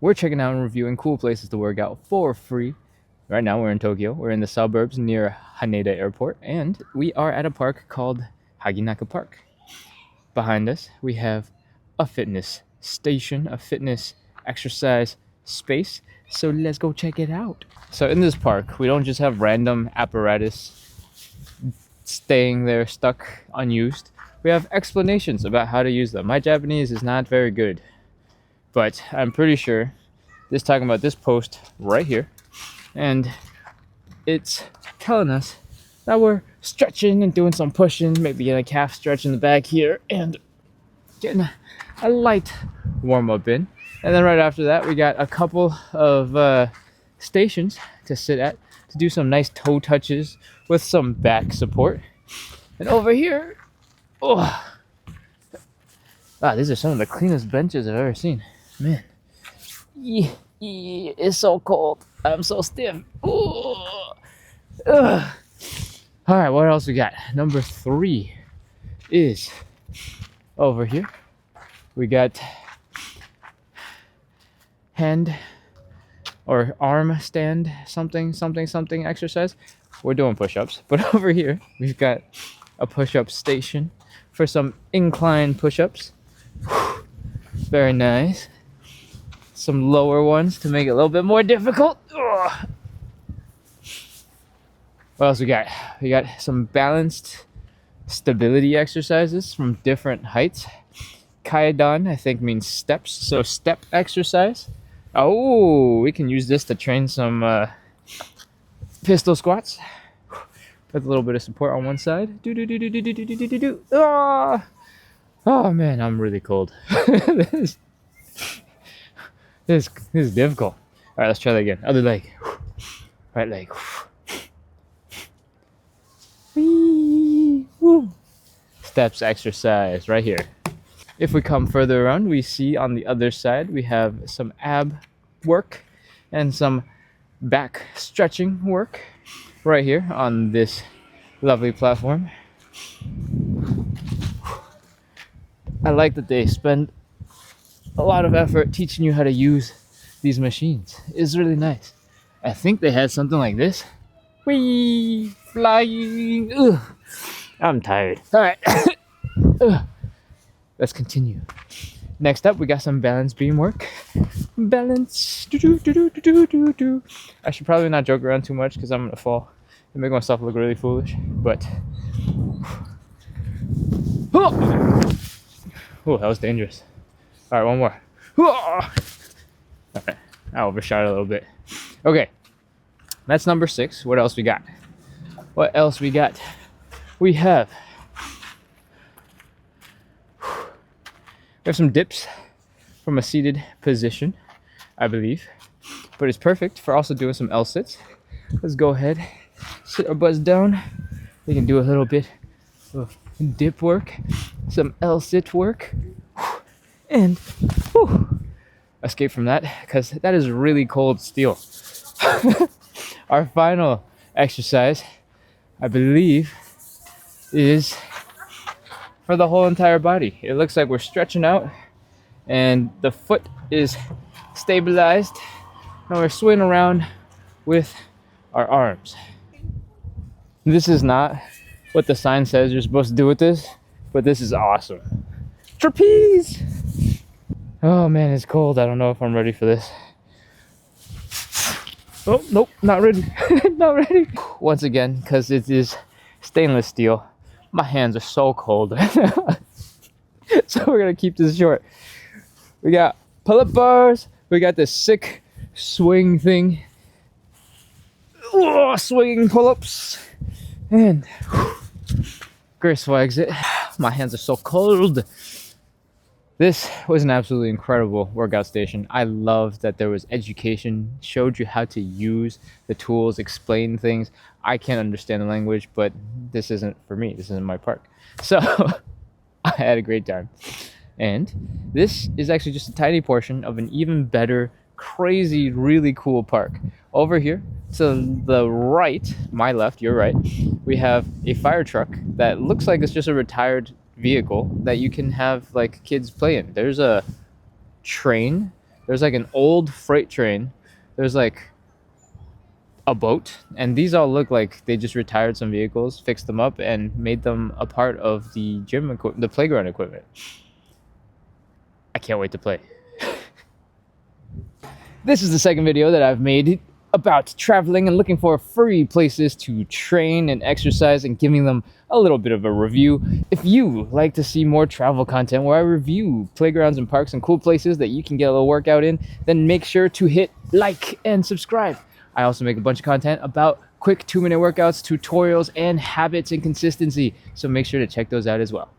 we're checking out and reviewing cool places to work out for free. Right now we're in Tokyo. We're in the suburbs near Haneda Airport, and we are at a park called Haginaka Park. Behind us, we have a fitness station, a fitness exercise space. So let's go check it out. So in this park, we don't just have random apparatus staying there stuck unused. We have explanations about how to use them. My Japanese is not very good, but I'm pretty sure this is talking about this post right here, and it's telling us that we're stretching and doing some pushing, maybe getting a calf stretch in the back here, and getting a light warm-up in. And then right after that, we got a couple of stations to sit at to do some nice toe touches with some back support. And over here, these are some of the cleanest benches I've ever seen. Man, it's so cold. I'm so stiff. All right, what else we got? Number 3 is over here. We got hand or arm stand something exercise. We're doing push-ups, but over here we've got a push-up station for some incline push-ups. Very nice. Some lower ones to make it a little bit more difficult. What else we got? We got some balanced stability exercises from different heights. Kaidan, I think, means steps, so step exercise. Oh, we can use this to train some pistol squats with a little bit of support on one side. Oh man, I'm really cold. this is difficult. All right, let's try that again. Other leg. Right leg. Steps exercise right here. If we come further around, we see on the other side we have some ab work and some back stretching work right here on this lovely platform. I like that they spend a lot of effort teaching you how to use these machines. It's really nice. I think they had something like this. Whee! Flying! Ugh. I'm tired. All right. Let's continue. Next up, we got some balance beam work. Balance. I should probably not joke around too much because I'm gonna fall and make myself look really foolish. But oh, that was dangerous. All right, one more. All right, I overshot a little bit. Okay, that's number 6. What else we got? We have some dips from a seated position, I believe, but it's perfect for also doing some L-sits. Let's go ahead, sit our butts down. We can do a little bit of dip work, some L-sit work, and escape from that because that is really cold steel. Our final exercise, I believe, is for the whole entire body. It looks like we're stretching out and the foot is stabilized and we're swinging around with our arms. This is not what the sign says you're supposed to do with this, but this is awesome. Trapeze! Oh man, it's cold. I don't know if I'm ready for this. Oh, nope, not ready. Not ready. Once again, because it is stainless steel, my hands are so cold. So we're gonna keep this short. We got pull-up bars. We got this sick swing thing. Swinging pull-ups. And graceful exit. My hands are so cold. This was an absolutely incredible workout station. I love that there was education, showed you how to use the tools, explain things. I can't understand the language, but this isn't for me. This isn't my park. So I had a great time. And this is actually just a tiny portion of an even better, crazy, really cool park. Over here, to the right, my left, your right, we have a fire truck that looks like it's just a retired vehicle that you can have like kids play in. There's a train There's like an old freight train. There's like a boat, and these all look like they just retired some vehicles, fixed them up, and made them a part of the the playground equipment. I can't wait to play. This is the second video that I've made about traveling and looking for free places to train and exercise and giving them a little bit of a review. If you like to see more travel content where I review playgrounds and parks and cool places that you can get a little workout in, then make sure to hit like and subscribe. I also make a bunch of content about quick 2-minute workouts, tutorials, and habits and consistency, so make sure to check those out as well.